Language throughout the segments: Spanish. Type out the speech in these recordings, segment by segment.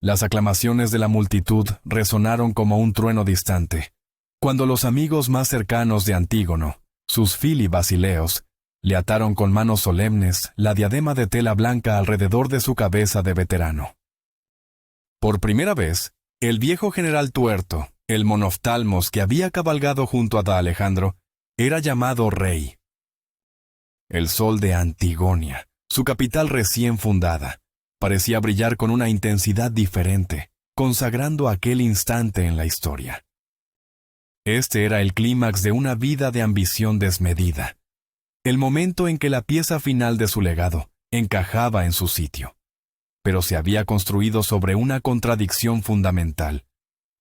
Las aclamaciones de la multitud resonaron como un trueno distante, cuando los amigos más cercanos de Antígono, sus filibasileos, le ataron con manos solemnes la diadema de tela blanca alrededor de su cabeza de veterano. Por primera vez, el viejo general tuerto, el monoftalmos que había cabalgado junto a da Alejandro, era llamado rey. El sol de Antigonia, su capital recién fundada, parecía brillar con una intensidad diferente, consagrando aquel instante en la historia. Este era el clímax de una vida de ambición desmedida, el momento en que la pieza final de su legado encajaba en su sitio. Pero se había construido sobre una contradicción fundamental,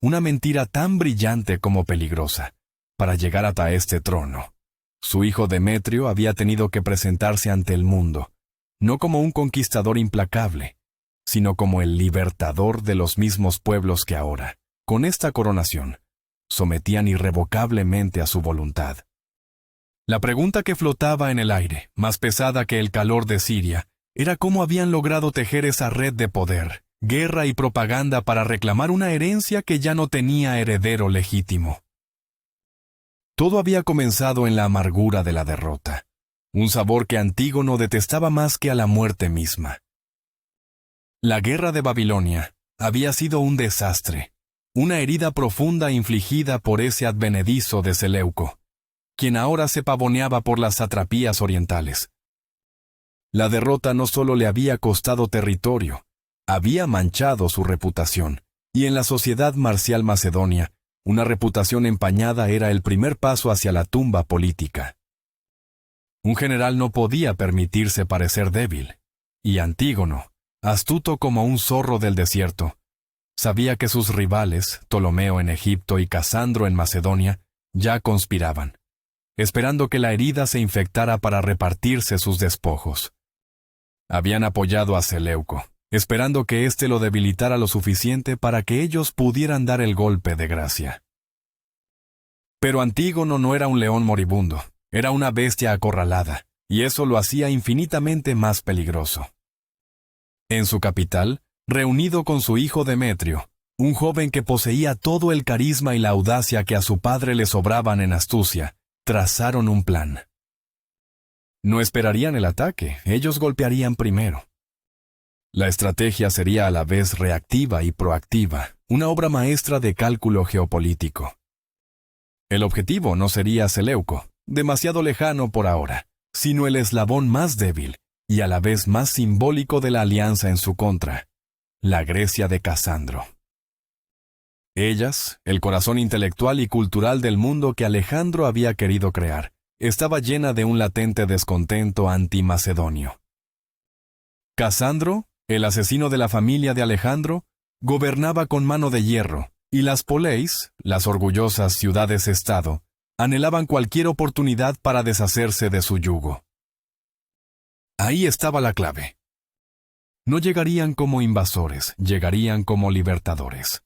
una mentira tan brillante como peligrosa, para llegar hasta este trono. Su hijo Demetrio había tenido que presentarse ante el mundo, no como un conquistador implacable, sino como el libertador de los mismos pueblos que ahora, con esta coronación, sometían irrevocablemente a su voluntad. La pregunta que flotaba en el aire, más pesada que el calor de Siria, era cómo habían logrado tejer esa red de poder, guerra y propaganda para reclamar una herencia que ya no tenía heredero legítimo. Todo había comenzado en la amargura de la derrota, un sabor que Antígono detestaba más que a la muerte misma. La guerra de Babilonia había sido un desastre, una herida profunda infligida por ese advenedizo de Seleuco, quien ahora se pavoneaba por las satrapías orientales. La derrota no solo le había costado territorio, había manchado su reputación, y en la sociedad marcial macedonia, una reputación empañada era el primer paso hacia la tumba política. Un general no podía permitirse parecer débil, y Antígono, astuto como un zorro del desierto, sabía que sus rivales, Ptolomeo en Egipto y Casandro en Macedonia, ya conspiraban, esperando que la herida se infectara para repartirse sus despojos. Habían apoyado a Seleuco, esperando que éste lo debilitara lo suficiente para que ellos pudieran dar el golpe de gracia. Pero Antígono no era un león moribundo, era una bestia acorralada, y eso lo hacía infinitamente más peligroso. En su capital, reunido con su hijo Demetrio, un joven que poseía todo el carisma y la audacia que a su padre le sobraban en astucia, trazaron un plan. No esperarían el ataque, ellos golpearían primero. La estrategia sería a la vez reactiva y proactiva, una obra maestra de cálculo geopolítico. El objetivo no sería Seleuco, demasiado lejano por ahora, sino el eslabón más débil y a la vez más simbólico de la alianza en su contra, la Grecia de Casandro. Ellas, el corazón intelectual y cultural del mundo que Alejandro había querido crear, estaba llena de un latente descontento antimacedonio. Casandro, el asesino de la familia de Alejandro, gobernaba con mano de hierro, y las poleis, las orgullosas ciudades-estado, anhelaban cualquier oportunidad para deshacerse de su yugo. Ahí estaba la clave. No llegarían como invasores, llegarían como libertadores.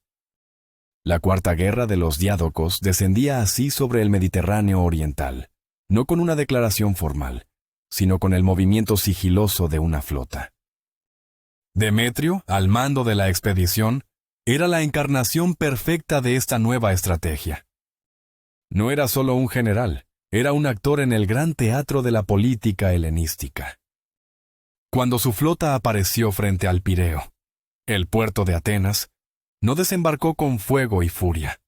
La cuarta guerra de los diádocos descendía así sobre el Mediterráneo oriental, no con una declaración formal, sino con el movimiento sigiloso de una flota. Demetrio, al mando de la expedición, era la encarnación perfecta de esta nueva estrategia. No era solo un general, era un actor en el gran teatro de la política helenística. Cuando su flota apareció frente al Pireo, el puerto de Atenas, no desembarcó con fuego y furia.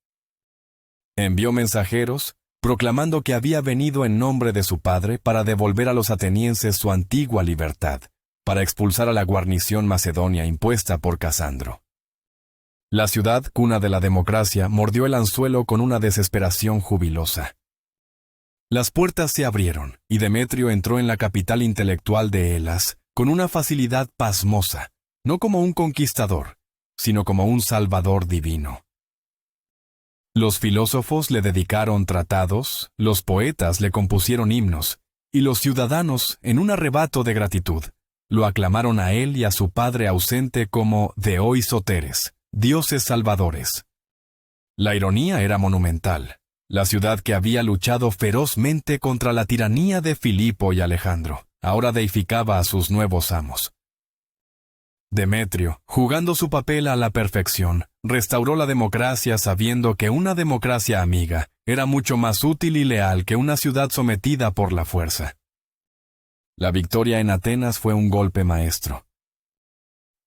Envió mensajeros, proclamando que había venido en nombre de su padre para devolver a los atenienses su antigua libertad, para expulsar a la guarnición macedonia impuesta por Casandro. La ciudad, cuna de la democracia, mordió el anzuelo con una desesperación jubilosa. Las puertas se abrieron, y Demetrio entró en la capital intelectual de Elas, con una facilidad pasmosa, no como un conquistador, sino como un salvador divino. Los filósofos le dedicaron tratados, los poetas le compusieron himnos, y los ciudadanos, en un arrebato de gratitud, lo aclamaron a él y a su padre ausente como Deoi Soteres, dioses salvadores. La ironía era monumental, la ciudad que había luchado ferozmente contra la tiranía de Filipo y Alejandro, ahora deificaba a sus nuevos amos. Demetrio, jugando su papel a la perfección, restauró la democracia sabiendo que una democracia amiga era mucho más útil y leal que una ciudad sometida por la fuerza. La victoria en Atenas fue un golpe maestro.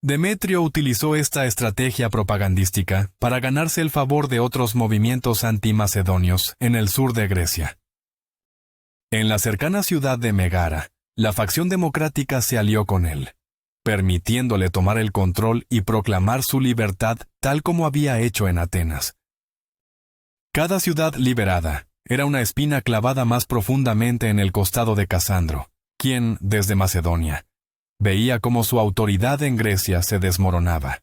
Demetrio utilizó esta estrategia propagandística para ganarse el favor de otros movimientos antimacedonios en el sur de Grecia. En la cercana ciudad de Megara, la facción democrática se alió con él, permitiéndole tomar el control y proclamar su libertad tal como había hecho en Atenas. Cada ciudad liberada era una espina clavada más profundamente en el costado de Casandro, quien, desde Macedonia, veía cómo su autoridad en Grecia se desmoronaba.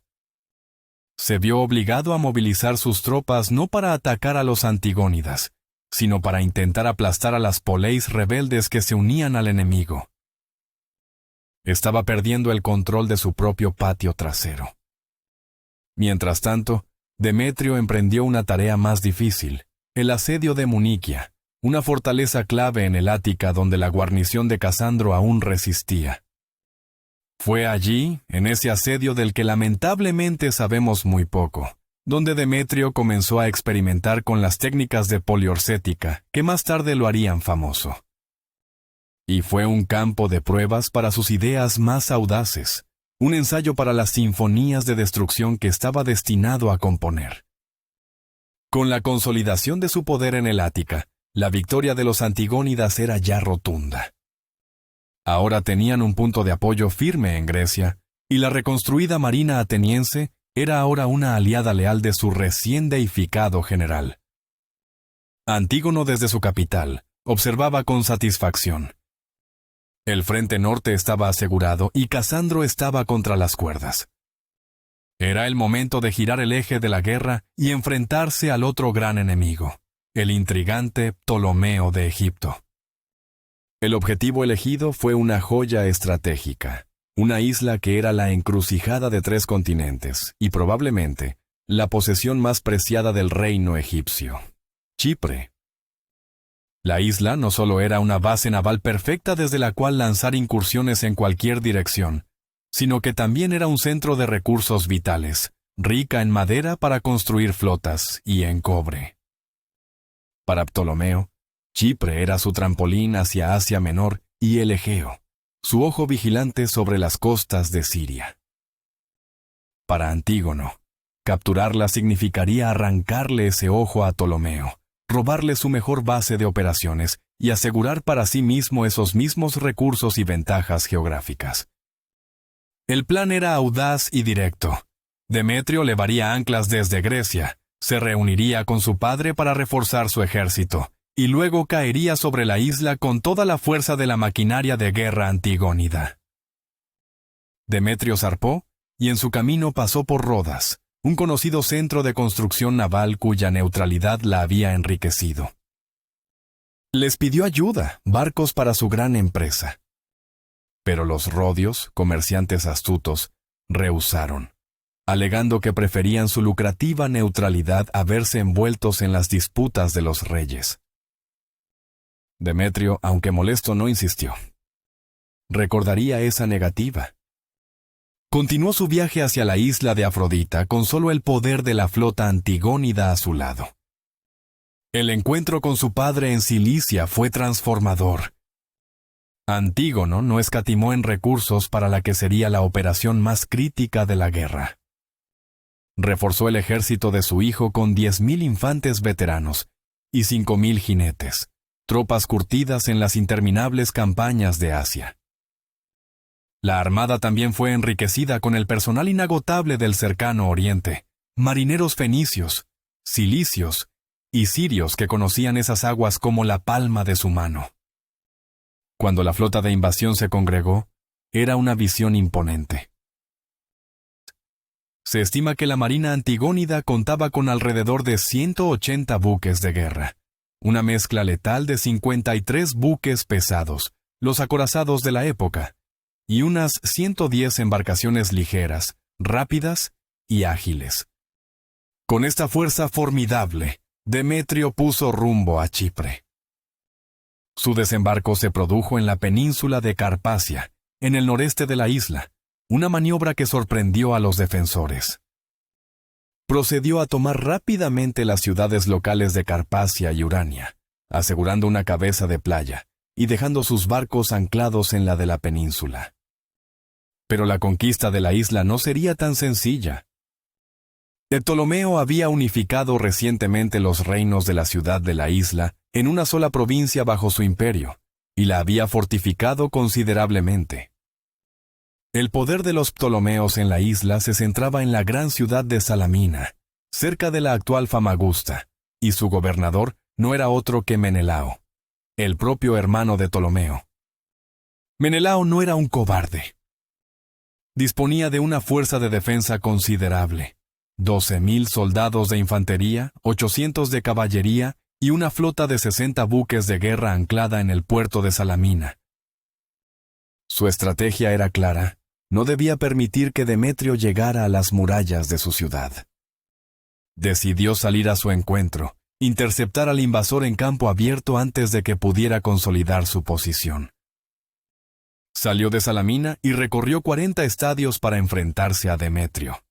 Se vio obligado a movilizar sus tropas no para atacar a los antigónidas, sino para intentar aplastar a las poleis rebeldes que se unían al enemigo. Estaba perdiendo el control de su propio patio trasero. Mientras tanto, Demetrio emprendió una tarea más difícil, el asedio de Muniquia, una fortaleza clave en el Ática donde la guarnición de Casandro aún resistía. Fue allí, en ese asedio del que lamentablemente sabemos muy poco, donde Demetrio comenzó a experimentar con las técnicas de poliorcética que más tarde lo harían famoso. Y fue un campo de pruebas para sus ideas más audaces, un ensayo para las sinfonías de destrucción que estaba destinado a componer. Con la consolidación de su poder en el Ática, la victoria de los antigónidas era ya rotunda. Ahora tenían un punto de apoyo firme en Grecia, y la reconstruida marina ateniense era ahora una aliada leal de su recién deificado general. Antígono desde su capital observaba con satisfacción. El frente norte estaba asegurado y Casandro estaba contra las cuerdas. Era el momento de girar el eje de la guerra y enfrentarse al otro gran enemigo, el intrigante Ptolomeo de Egipto. El objetivo elegido fue una joya estratégica, una isla que era la encrucijada de 3 continentes y probablemente la posesión más preciada del reino egipcio, Chipre. La isla no solo era una base naval perfecta desde la cual lanzar incursiones en cualquier dirección, sino que también era un centro de recursos vitales, rica en madera para construir flotas y en cobre. Para Ptolomeo, Chipre era su trampolín hacia Asia Menor y el Egeo, su ojo vigilante sobre las costas de Siria. Para Antígono, capturarla significaría arrancarle ese ojo a Ptolomeo, robarle su mejor base de operaciones y asegurar para sí mismo esos mismos recursos y ventajas geográficas. El plan era audaz y directo. Demetrio levaría anclas desde Grecia, se reuniría con su padre para reforzar su ejército, y luego caería sobre la isla con toda la fuerza de la maquinaria de guerra antigónida. Demetrio zarpó, y en su camino pasó por Rodas, un conocido centro de construcción naval cuya neutralidad la había enriquecido. Les pidió ayuda, barcos para su gran empresa. Pero los rodios, comerciantes astutos, rehusaron, alegando que preferían su lucrativa neutralidad a verse envueltos en las disputas de los reyes. Demetrio, aunque molesto, no insistió. Recordaría esa negativa. Continuó su viaje hacia la isla de Afrodita con solo el poder de la flota antigónida a su lado. El encuentro con su padre en Cilicia fue transformador. Antígono no escatimó en recursos para la que sería la operación más crítica de la guerra. Reforzó el ejército de su hijo con 10.000 infantes veteranos y 5.000 jinetes, tropas curtidas en las interminables campañas de Asia. La armada también fue enriquecida con el personal inagotable del cercano Oriente, marineros fenicios, cilicios y sirios que conocían esas aguas como la palma de su mano. Cuando la flota de invasión se congregó, era una visión imponente. Se estima que la marina antigónida contaba con alrededor de 180 buques de guerra, una mezcla letal de 53 buques pesados, los acorazados de la época, y unas 110 embarcaciones ligeras, rápidas y ágiles. Con esta fuerza formidable, Demetrio puso rumbo a Chipre. Su desembarco se produjo en la península de Carpacia, en el noreste de la isla, una maniobra que sorprendió a los defensores. Procedió a tomar rápidamente las ciudades locales de Carpacia y Urania, asegurando una cabeza de playa y dejando sus barcos anclados en la de la península. Pero la conquista de la isla no sería tan sencilla. Ptolomeo había unificado recientemente los reinos de la ciudad de la isla en una sola provincia bajo su imperio, y la había fortificado considerablemente. El poder de los Ptolomeos en la isla se centraba en la gran ciudad de Salamina, cerca de la actual Famagusta, y su gobernador no era otro que Menelao, el propio hermano de Ptolomeo. Menelao no era un cobarde. Disponía de una fuerza de defensa considerable, 12,000 soldados de infantería, 800 de caballería y una flota de 60 buques de guerra anclada en el puerto de Salamina. Su estrategia era clara. No debía permitir que Demetrio llegara a las murallas de su ciudad. Decidió salir a su encuentro, interceptar al invasor en campo abierto antes de que pudiera consolidar su posición. Salió de Salamina y recorrió 40 estadios para enfrentarse a Demetrio.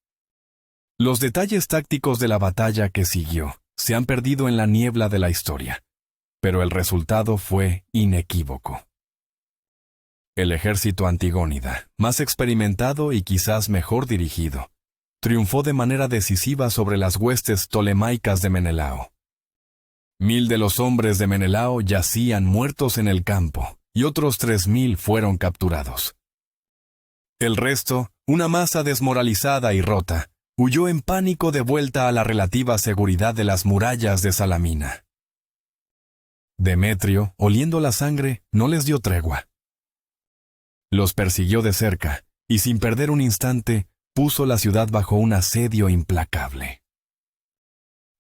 Los detalles tácticos de la batalla que siguió se han perdido en la niebla de la historia, pero el resultado fue inequívoco. El ejército antigónida, más experimentado y quizás mejor dirigido, triunfó de manera decisiva sobre las huestes ptolemaicas de Menelao. 1,000 de los hombres de Menelao yacían muertos en el campo, y otros 3,000 fueron capturados. El resto, una masa desmoralizada y rota, huyó en pánico de vuelta a la relativa seguridad de las murallas de Salamina. Demetrio, oliendo la sangre, no les dio tregua. Los persiguió de cerca, y sin perder un instante, puso la ciudad bajo un asedio implacable.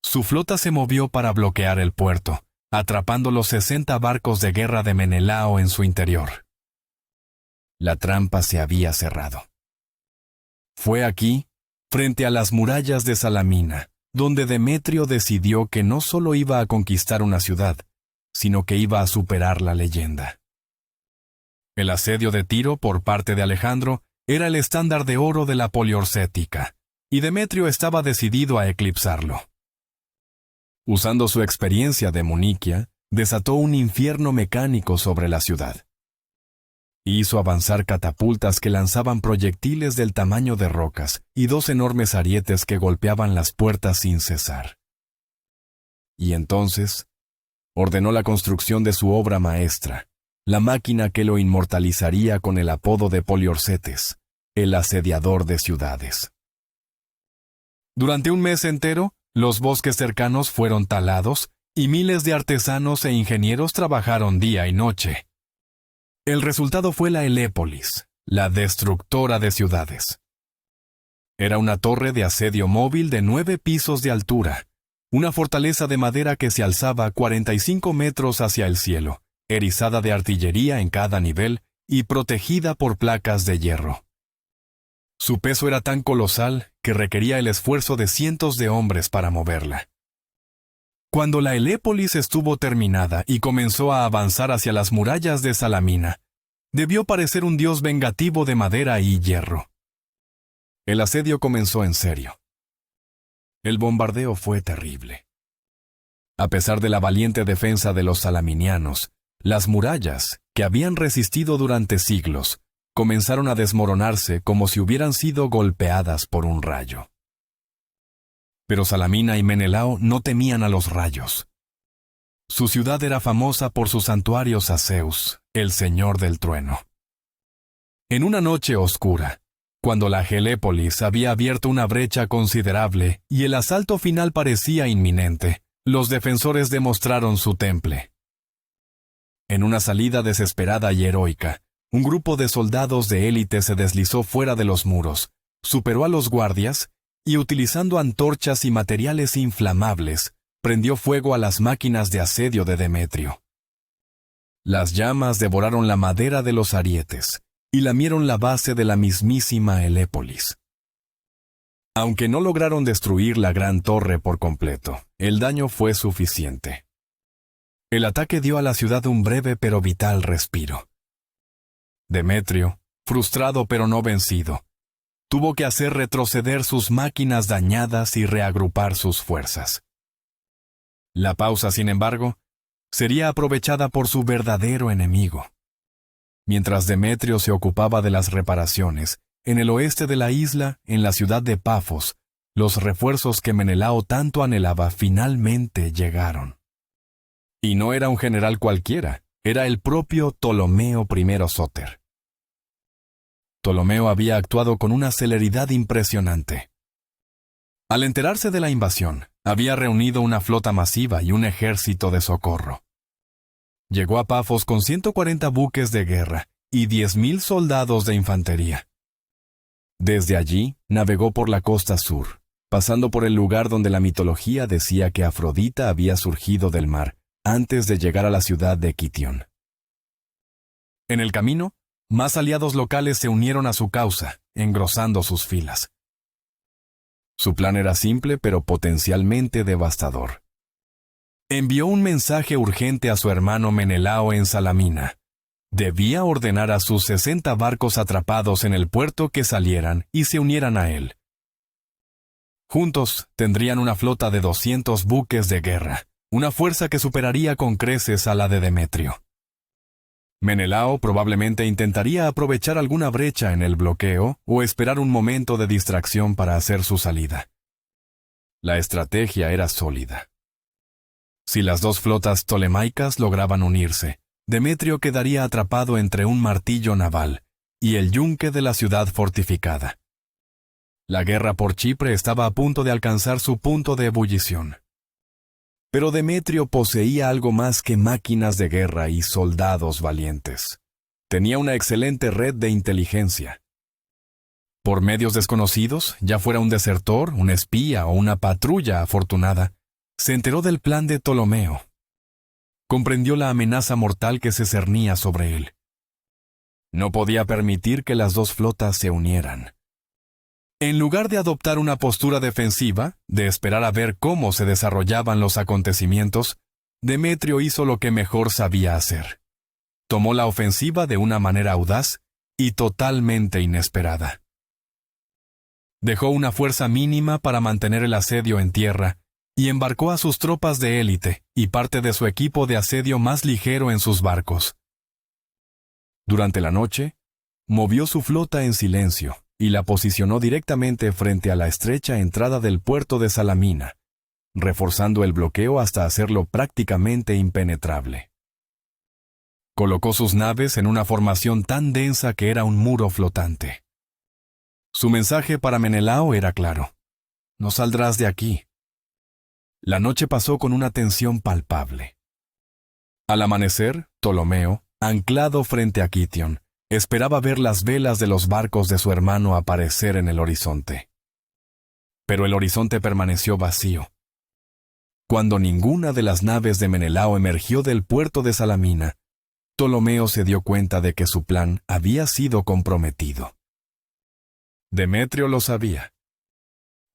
Su flota se movió para bloquear el puerto, atrapando los 60 barcos de guerra de Menelao en su interior. La trampa se había cerrado. Fue aquí, frente a las murallas de Salamina, donde Demetrio decidió que no solo iba a conquistar una ciudad, sino que iba a superar la leyenda. El asedio de Tiro por parte de Alejandro era el estándar de oro de la poliorcética, y Demetrio estaba decidido a eclipsarlo. Usando su experiencia de Muniquia, desató un infierno mecánico sobre la ciudad. Hizo avanzar catapultas que lanzaban proyectiles del tamaño de rocas y 2 enormes arietes que golpeaban las puertas sin cesar. Y entonces, ordenó la construcción de su obra maestra, la máquina que lo inmortalizaría con el apodo de Poliorcetes, el asediador de ciudades. Durante un mes entero, los bosques cercanos fueron talados y miles de artesanos e ingenieros trabajaron día y noche. El resultado fue la Helépolis, la destructora de ciudades. Era una torre de asedio móvil de 9 pisos de altura, una fortaleza de madera que se alzaba 45 metros hacia el cielo, erizada de artillería en cada nivel y protegida por placas de hierro. Su peso era tan colosal que requería el esfuerzo de cientos de hombres para moverla. Cuando la Helépolis estuvo terminada y comenzó a avanzar hacia las murallas de Salamina, debió parecer un dios vengativo de madera y hierro. El asedio comenzó en serio. El bombardeo fue terrible. A pesar de la valiente defensa de los salaminianos, las murallas, que habían resistido durante siglos, comenzaron a desmoronarse como si hubieran sido golpeadas por un rayo. Pero Salamina y Menelao no temían a los rayos. Su ciudad era famosa por sus santuarios a Zeus, el señor del trueno. En una noche oscura, cuando la Helépolis había abierto una brecha considerable y el asalto final parecía inminente, los defensores demostraron su temple. En una salida desesperada y heroica, un grupo de soldados de élite se deslizó fuera de los muros, superó a los guardias y, utilizando antorchas y materiales inflamables, prendió fuego a las máquinas de asedio de Demetrio. Las llamas devoraron la madera de los arietes y lamieron la base de la mismísima Helépolis. Aunque no lograron destruir la gran torre por completo, el daño fue suficiente. El ataque dio a la ciudad un breve pero vital respiro. Demetrio, frustrado pero no vencido, tuvo que hacer retroceder sus máquinas dañadas y reagrupar sus fuerzas. La pausa, sin embargo, sería aprovechada por su verdadero enemigo. Mientras Demetrio se ocupaba de las reparaciones, en el oeste de la isla, en la ciudad de Pafos, los refuerzos que Menelao tanto anhelaba finalmente llegaron. Y no era un general cualquiera, era el propio Ptolomeo I Sóter. Ptolomeo había actuado con una celeridad impresionante. Al enterarse de la invasión, había reunido una flota masiva y un ejército de socorro. Llegó a Pafos con 140 buques de guerra y 10,000 soldados de infantería. Desde allí, navegó por la costa sur, pasando por el lugar donde la mitología decía que Afrodita había surgido del mar antes de llegar a la ciudad de Quitión. En el camino, más aliados locales se unieron a su causa, engrosando sus filas. Su plan era simple pero potencialmente devastador. Envió un mensaje urgente a su hermano Menelao en Salamina. Debía ordenar a sus 60 barcos atrapados en el puerto que salieran y se unieran a él. Juntos tendrían una flota de 200 buques de guerra, una fuerza que superaría con creces a la de Demetrio. Menelao probablemente intentaría aprovechar alguna brecha en el bloqueo o esperar un momento de distracción para hacer su salida. La estrategia era sólida. Si las dos flotas ptolemaicas lograban unirse, Demetrio quedaría atrapado entre un martillo naval y el yunque de la ciudad fortificada. La guerra por Chipre estaba a punto de alcanzar su punto de ebullición. Pero Demetrio poseía algo más que máquinas de guerra y soldados valientes. Tenía una excelente red de inteligencia. Por medios desconocidos, ya fuera un desertor, un espía o una patrulla afortunada, se enteró del plan de Ptolomeo. Comprendió la amenaza mortal que se cernía sobre él. No podía permitir que las dos flotas se unieran. En lugar de adoptar una postura defensiva, de esperar a ver cómo se desarrollaban los acontecimientos, Demetrio hizo lo que mejor sabía hacer. Tomó la ofensiva de una manera audaz y totalmente inesperada. Dejó una fuerza mínima para mantener el asedio en tierra y embarcó a sus tropas de élite y parte de su equipo de asedio más ligero en sus barcos. Durante la noche, movió su flota en silencio y la posicionó directamente frente a la estrecha entrada del puerto de Salamina, reforzando el bloqueo hasta hacerlo prácticamente impenetrable. Colocó sus naves en una formación tan densa que era un muro flotante. Su mensaje para Menelao era claro: no saldrás de aquí. La noche pasó con una tensión palpable. Al amanecer, Ptolomeo, anclado frente a Quitión, esperaba ver las velas de los barcos de su hermano aparecer en el horizonte. Pero el horizonte permaneció vacío. Cuando ninguna de las naves de Menelao emergió del puerto de Salamina, Ptolomeo se dio cuenta de que su plan había sido comprometido. Demetrio lo sabía.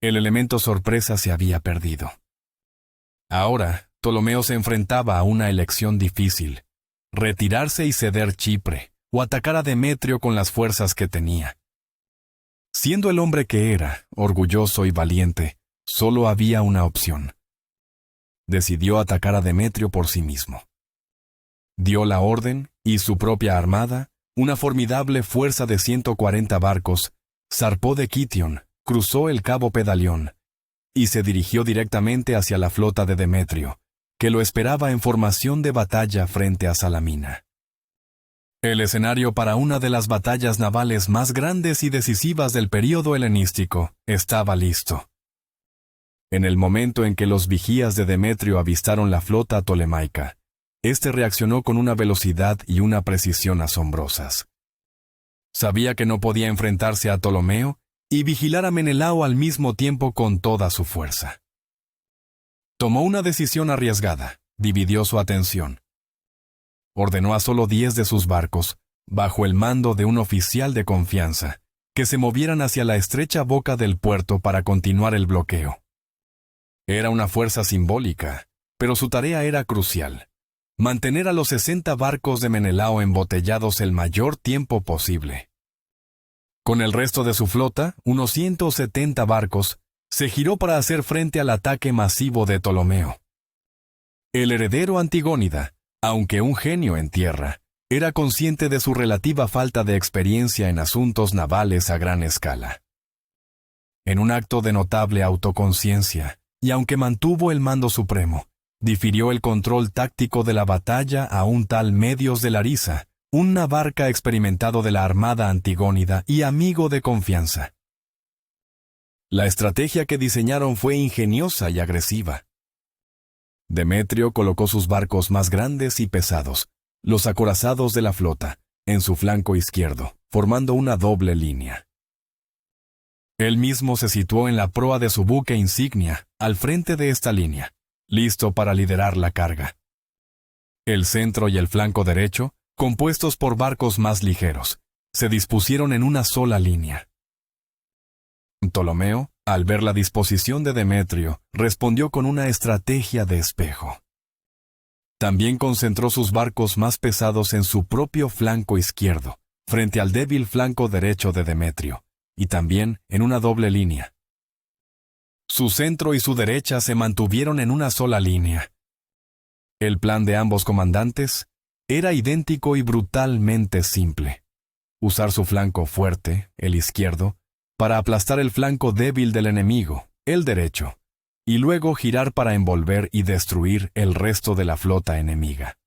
El elemento sorpresa se había perdido. Ahora, Ptolomeo se enfrentaba a una elección difícil: retirarse y ceder Chipre, o atacar a Demetrio con las fuerzas que tenía. Siendo el hombre que era, orgulloso y valiente, solo había una opción. Decidió atacar a Demetrio por sí mismo. Dio la orden, y su propia armada, una formidable fuerza de 140 barcos, zarpó de Quitión, cruzó el cabo Pedalión, y se dirigió directamente hacia la flota de Demetrio, que lo esperaba en formación de batalla frente a Salamina. El escenario para una de las batallas navales más grandes y decisivas del período helenístico estaba listo. En el momento en que los vigías de Demetrio avistaron la flota ptolemaica, éste reaccionó con una velocidad y una precisión asombrosas. Sabía que no podía enfrentarse a Ptolomeo y vigilar a Menelao al mismo tiempo con toda su fuerza. Tomó una decisión arriesgada, dividió su atención. Ordenó a solo 10 de sus barcos, bajo el mando de un oficial de confianza, que se movieran hacia la estrecha boca del puerto para continuar el bloqueo. Era una fuerza simbólica, pero su tarea era crucial: mantener a los 60 barcos de Menelao embotellados el mayor tiempo posible. Con el resto de su flota, unos 170 barcos, se giró para hacer frente al ataque masivo de Ptolomeo. El heredero Antigónida, aunque un genio en tierra, era consciente de su relativa falta de experiencia en asuntos navales a gran escala. En un acto de notable autoconciencia, y aunque mantuvo el mando supremo, difirió el control táctico de la batalla a un tal Medios de Larisa, un navarca experimentado de la armada antigónida y amigo de confianza. La estrategia que diseñaron fue ingeniosa y agresiva. Demetrio colocó sus barcos más grandes y pesados, los acorazados de la flota, en su flanco izquierdo, formando una doble línea. Él mismo se situó en la proa de su buque insignia, al frente de esta línea, listo para liderar la carga. El centro y el flanco derecho, compuestos por barcos más ligeros, se dispusieron en una sola línea. Ptolomeo, al ver la disposición de Demetrio, respondió con una estrategia de espejo. También concentró sus barcos más pesados en su propio flanco izquierdo, frente al débil flanco derecho de Demetrio, y también en una doble línea. Su centro y su derecha se mantuvieron en una sola línea. El plan de ambos comandantes era idéntico y brutalmente simple: usar su flanco fuerte, el izquierdo, para aplastar el flanco débil del enemigo, el derecho, y luego girar para envolver y destruir el resto de la flota enemiga.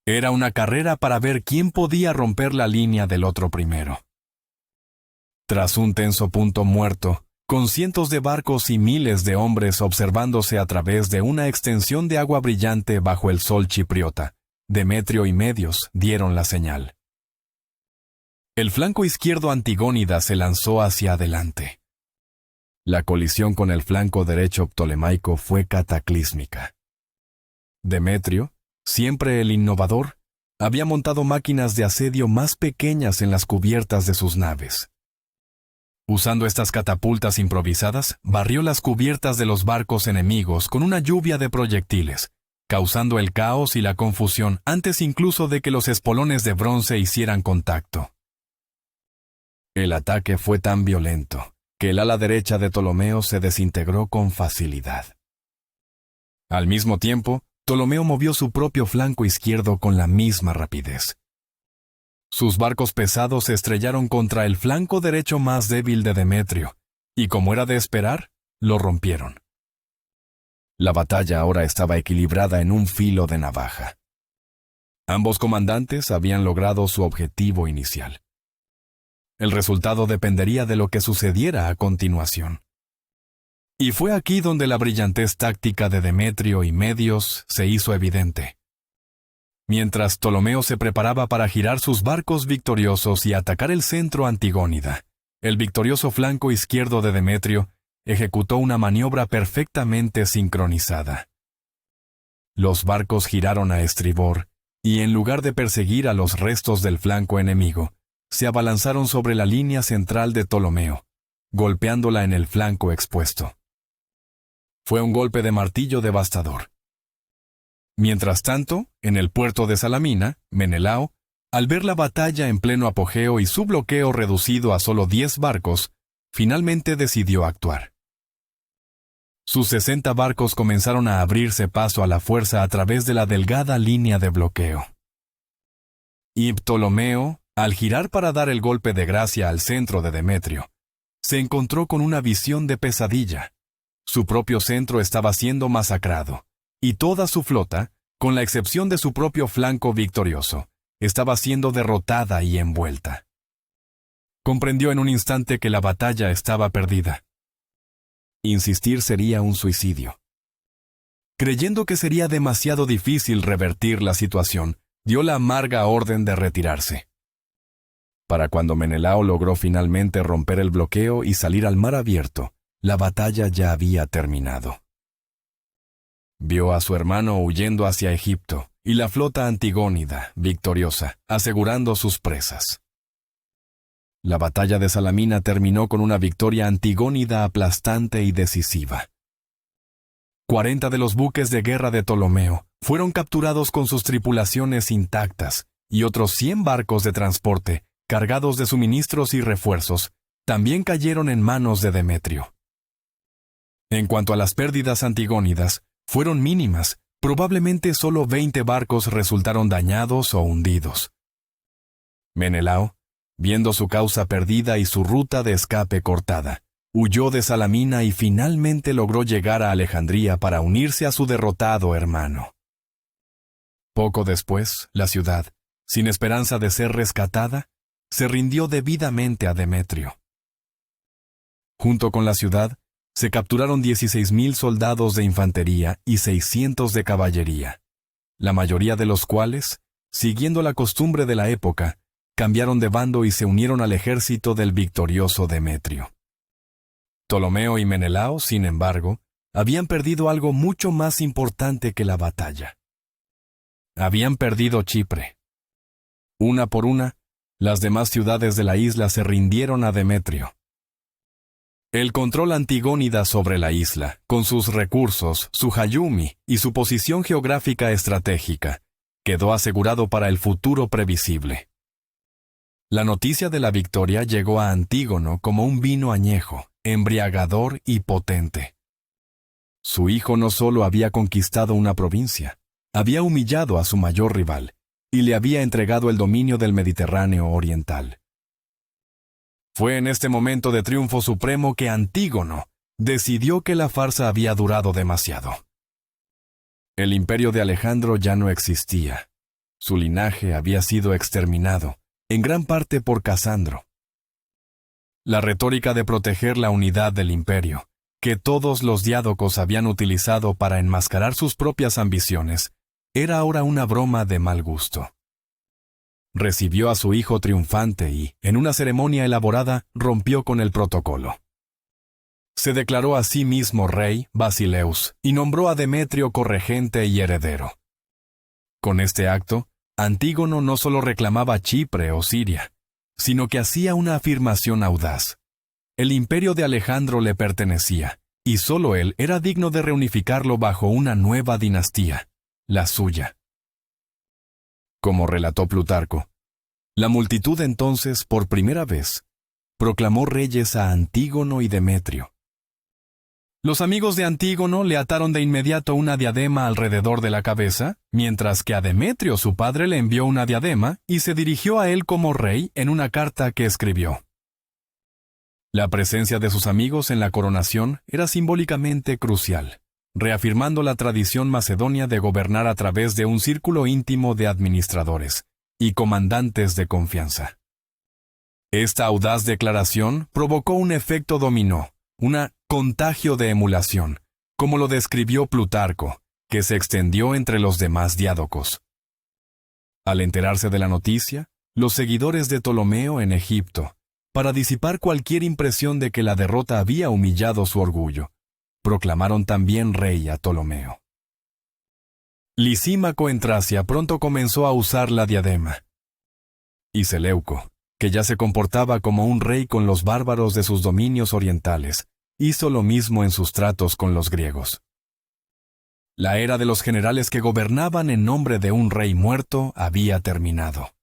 Era una carrera para ver quién podía romper la línea del otro primero. Tras un tenso punto muerto, con cientos de barcos y miles de hombres observándose a través de una extensión de agua brillante bajo el sol chipriota, Demetrio y Medios dieron la señal. El flanco izquierdo Antigónida se lanzó hacia adelante. La colisión con el flanco derecho ptolemaico fue cataclísmica. Demetrio, siempre el innovador, había montado máquinas de asedio más pequeñas en las cubiertas de sus naves. Usando estas catapultas improvisadas, barrió las cubiertas de los barcos enemigos con una lluvia de proyectiles, causando el caos y la confusión antes incluso de que los espolones de bronce hicieran contacto. El ataque fue tan violento que el ala derecha de Ptolomeo se desintegró con facilidad. Al mismo tiempo, Ptolomeo movió su propio flanco izquierdo con la misma rapidez. Sus barcos pesados se estrellaron contra el flanco derecho más débil de Demetrio, y como era de esperar, lo rompieron. La batalla ahora estaba equilibrada en un filo de navaja. Ambos comandantes habían logrado su objetivo inicial. El resultado dependería de lo que sucediera a continuación. Y fue aquí donde la brillantez táctica de Demetrio y Medios se hizo evidente. Mientras Ptolomeo se preparaba para girar sus barcos victoriosos y atacar el centro Antigónida, el victorioso flanco izquierdo de Demetrio ejecutó una maniobra perfectamente sincronizada. Los barcos giraron a estribor, y en lugar de perseguir a los restos del flanco enemigo, se abalanzaron sobre la línea central de Ptolomeo, golpeándola en el flanco expuesto. Fue un golpe de martillo devastador. Mientras tanto, en el puerto de Salamina, Menelao, al ver la batalla en pleno apogeo y su bloqueo reducido a solo 10 barcos, finalmente decidió actuar. Sus 60 barcos comenzaron a abrirse paso a la fuerza a través de la delgada línea de bloqueo. Y Ptolomeo, al girar para dar el golpe de gracia al centro de Demetrio, se encontró con una visión de pesadilla. Su propio centro estaba siendo masacrado, y toda su flota, con la excepción de su propio flanco victorioso, estaba siendo derrotada y envuelta. Comprendió en un instante que la batalla estaba perdida. Insistir sería un suicidio. Creyendo que sería demasiado difícil revertir la situación, dio la amarga orden de retirarse. Para cuando Menelao logró finalmente romper el bloqueo y salir al mar abierto, la batalla ya había terminado. Vio a su hermano huyendo hacia Egipto, y la flota antigónida, victoriosa, asegurando sus presas. La batalla de Salamina terminó con una victoria antigónida aplastante y decisiva. 40 de los buques de guerra de Ptolomeo fueron capturados con sus tripulaciones intactas, y otros 100 barcos de transporte cargados de suministros y refuerzos, también cayeron en manos de Demetrio. En cuanto a las pérdidas antigónidas, fueron mínimas. Probablemente solo 20 barcos resultaron dañados o hundidos. Menelao, viendo su causa perdida y su ruta de escape cortada, huyó de Salamina y finalmente logró llegar a Alejandría para unirse a su derrotado hermano. Poco después, la ciudad, sin esperanza de ser rescatada, se rindió debidamente a Demetrio. Junto con la ciudad, se capturaron 16,000 soldados de infantería y 600 de caballería, la mayoría de los cuales, siguiendo la costumbre de la época, cambiaron de bando y se unieron al ejército del victorioso Demetrio. Ptolomeo y Menelao, sin embargo, habían perdido algo mucho más importante que la batalla. Habían perdido Chipre. Una por una, las demás ciudades de la isla se rindieron a Demetrio. El control antigónida sobre la isla, con sus recursos, su hayumi y su posición geográfica estratégica, quedó asegurado para el futuro previsible. La noticia de la victoria llegó a Antígono como un vino añejo, embriagador y potente. Su hijo no solo había conquistado una provincia, había humillado a su mayor rival, y le había entregado el dominio del Mediterráneo oriental. Fue en este momento de triunfo supremo que Antígono decidió que la farsa había durado demasiado. El imperio de Alejandro ya no existía. Su linaje había sido exterminado, en gran parte por Casandro. La retórica de proteger la unidad del imperio, que todos los diádocos habían utilizado para enmascarar sus propias ambiciones, era ahora una broma de mal gusto. Recibió a su hijo triunfante y, en una ceremonia elaborada, rompió con el protocolo. Se declaró a sí mismo rey, Basileus, y nombró a Demetrio corregente y heredero. Con este acto, Antígono no solo reclamaba Chipre o Siria, sino que hacía una afirmación audaz. El imperio de Alejandro le pertenecía, y solo él era digno de reunificarlo bajo una nueva dinastía, la suya. Como relató Plutarco, la multitud entonces, por primera vez, proclamó reyes a Antígono y Demetrio. Los amigos de Antígono le ataron de inmediato una diadema alrededor de la cabeza, mientras que a Demetrio su padre le envió una diadema y se dirigió a él como rey en una carta que escribió. La presencia de sus amigos en la coronación era simbólicamente crucial, reafirmando la tradición macedonia de gobernar a través de un círculo íntimo de administradores y comandantes de confianza. Esta audaz declaración provocó un efecto dominó, una contagio de emulación, como lo describió Plutarco, que se extendió entre los demás diádocos. Al enterarse de la noticia, los seguidores de Ptolomeo en Egipto, para disipar cualquier impresión de que la derrota había humillado su orgullo, proclamaron también rey a Ptolomeo. Lisímaco en Tracia pronto comenzó a usar la diadema. Y Seleuco, que ya se comportaba como un rey con los bárbaros de sus dominios orientales, hizo lo mismo en sus tratos con los griegos. La era de los generales que gobernaban en nombre de un rey muerto había terminado.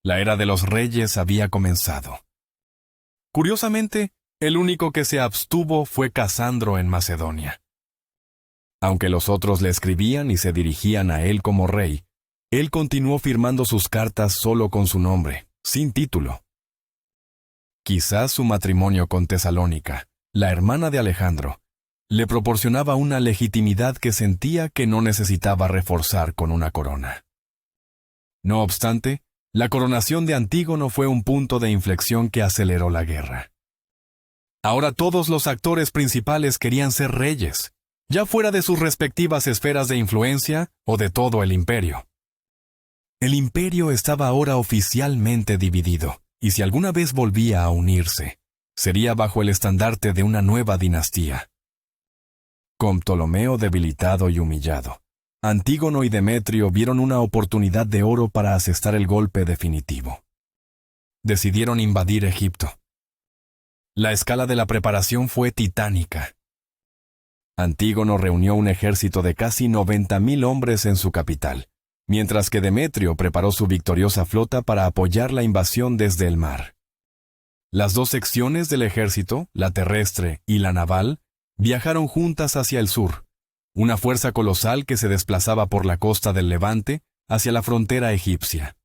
La era de los reyes había comenzado. Curiosamente, el único que se abstuvo fue Casandro en Macedonia. Aunque los otros le escribían y se dirigían a él como rey, él continuó firmando sus cartas solo con su nombre, sin título. Quizás su matrimonio con Tesalónica, la hermana de Alejandro, le proporcionaba una legitimidad que sentía que no necesitaba reforzar con una corona. No obstante, la coronación de Antígono fue un punto de inflexión que aceleró la guerra. Ahora todos los actores principales querían ser reyes, ya fuera de sus respectivas esferas de influencia o de todo el imperio. El imperio estaba ahora oficialmente dividido, y si alguna vez volvía a unirse, sería bajo el estandarte de una nueva dinastía. Con Ptolomeo debilitado y humillado, Antígono y Demetrio vieron una oportunidad de oro para asestar el golpe definitivo. Decidieron invadir Egipto. La escala de la preparación fue titánica. Antígono reunió un ejército de casi 90,000 hombres en su capital, mientras que Demetrio preparó su victoriosa flota para apoyar la invasión desde el mar. Las dos secciones del ejército, la terrestre y la naval, viajaron juntas hacia el sur, una fuerza colosal que se desplazaba por la costa del Levante hacia la frontera egipcia.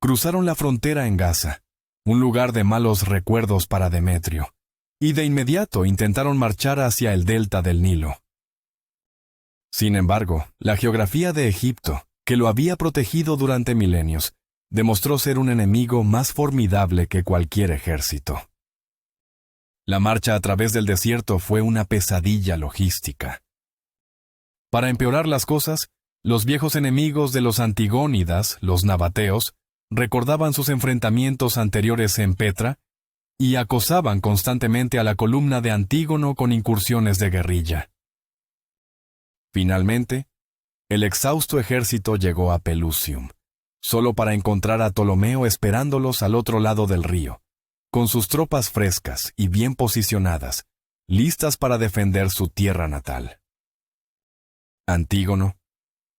Cruzaron la frontera en Gaza, un lugar de malos recuerdos para Demetrio, y de inmediato intentaron marchar hacia el delta del Nilo. Sin embargo, la geografía de Egipto, que lo había protegido durante milenios, demostró ser un enemigo más formidable que cualquier ejército. La marcha a través del desierto fue una pesadilla logística. Para empeorar las cosas, los viejos enemigos de los antigónidas, los nabateos, recordaban sus enfrentamientos anteriores en Petra y acosaban constantemente a la columna de Antígono con incursiones de guerrilla. Finalmente, el exhausto ejército llegó a Pelusium, solo para encontrar a Ptolomeo esperándolos al otro lado del río, con sus tropas frescas y bien posicionadas, listas para defender su tierra natal. Antígono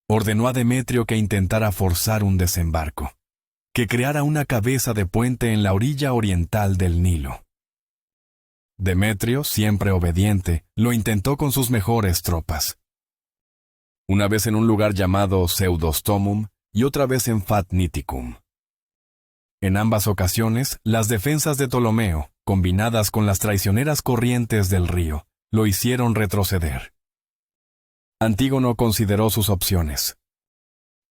ordenó a Demetrio que intentara forzar un desembarco, que creara una cabeza de puente en la orilla oriental del Nilo. Demetrio, siempre obediente, lo intentó con sus mejores tropas. Una vez en un lugar llamado Seudostomum y otra vez en Fatniticum. En ambas ocasiones, las defensas de Ptolomeo, combinadas con las traicioneras corrientes del río, lo hicieron retroceder. Antígono consideró sus opciones.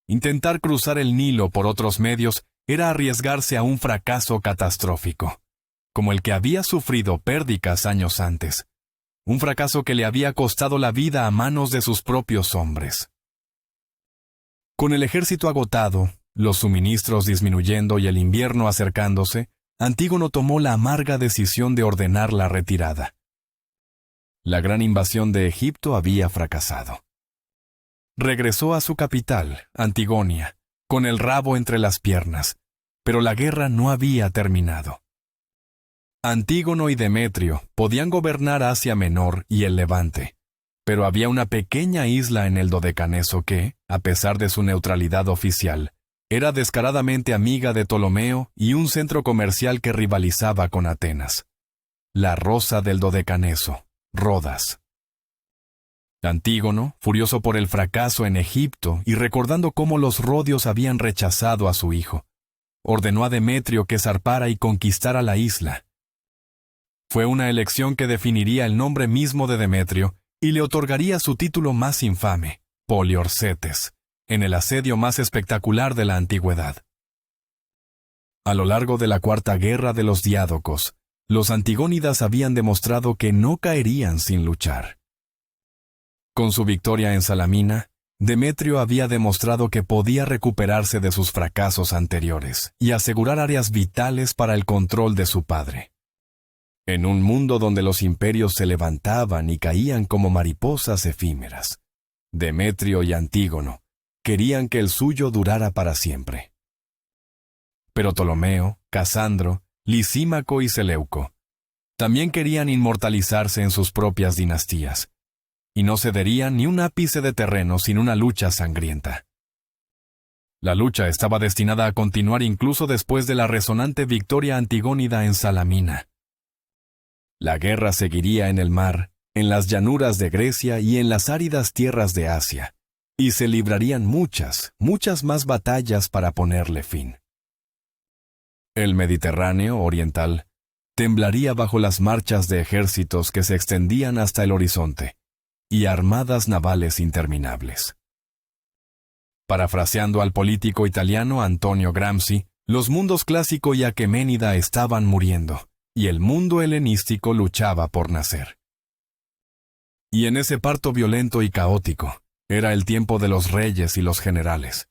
Intentar cruzar el Nilo por otros medios era arriesgarse a un fracaso catastrófico, como el que había sufrido Pérdicas años antes, un fracaso que le había costado la vida a manos de sus propios hombres. Con el ejército agotado, los suministros disminuyendo y el invierno acercándose, Antígono tomó la amarga decisión de ordenar la retirada. La gran invasión de Egipto había fracasado. Regresó a su capital, Antigonia, con el rabo entre las piernas, pero la guerra no había terminado. Antígono y Demetrio podían gobernar Asia Menor y el Levante, pero había una pequeña isla en el Dodecaneso que, a pesar de su neutralidad oficial, era descaradamente amiga de Ptolomeo y un centro comercial que rivalizaba con Atenas. La Rosa del Dodecaneso, Rodas. Antígono, furioso por el fracaso en Egipto y recordando cómo los rodios habían rechazado a su hijo, ordenó a Demetrio que zarpara y conquistara la isla. Fue una elección que definiría el nombre mismo de Demetrio y le otorgaría su título más infame, Poliorcetes, en el asedio más espectacular de la antigüedad. A lo largo de la Cuarta Guerra de los Diádocos, los antigónidas habían demostrado que no caerían sin luchar. Con su victoria en Salamina, Demetrio había demostrado que podía recuperarse de sus fracasos anteriores y asegurar áreas vitales para el control de su padre. En un mundo donde los imperios se levantaban y caían como mariposas efímeras, Demetrio y Antígono querían que el suyo durara para siempre. Pero Ptolomeo, Casandro, Lisímaco y Seleuco también querían inmortalizarse en sus propias dinastías, y no cederían ni un ápice de terreno sin una lucha sangrienta. La lucha estaba destinada a continuar incluso después de la resonante victoria antigónida en Salamina. La guerra seguiría en el mar, en las llanuras de Grecia y en las áridas tierras de Asia, y se librarían muchas más batallas para ponerle fin. El Mediterráneo oriental temblaría bajo las marchas de ejércitos que se extendían hasta el horizonte, y armadas navales interminables. Parafraseando al político italiano Antonio Gramsci, los mundos clásico y aqueménida estaban muriendo, y el mundo helenístico luchaba por nacer. Y en ese parto violento y caótico, era el tiempo de los reyes y los generales,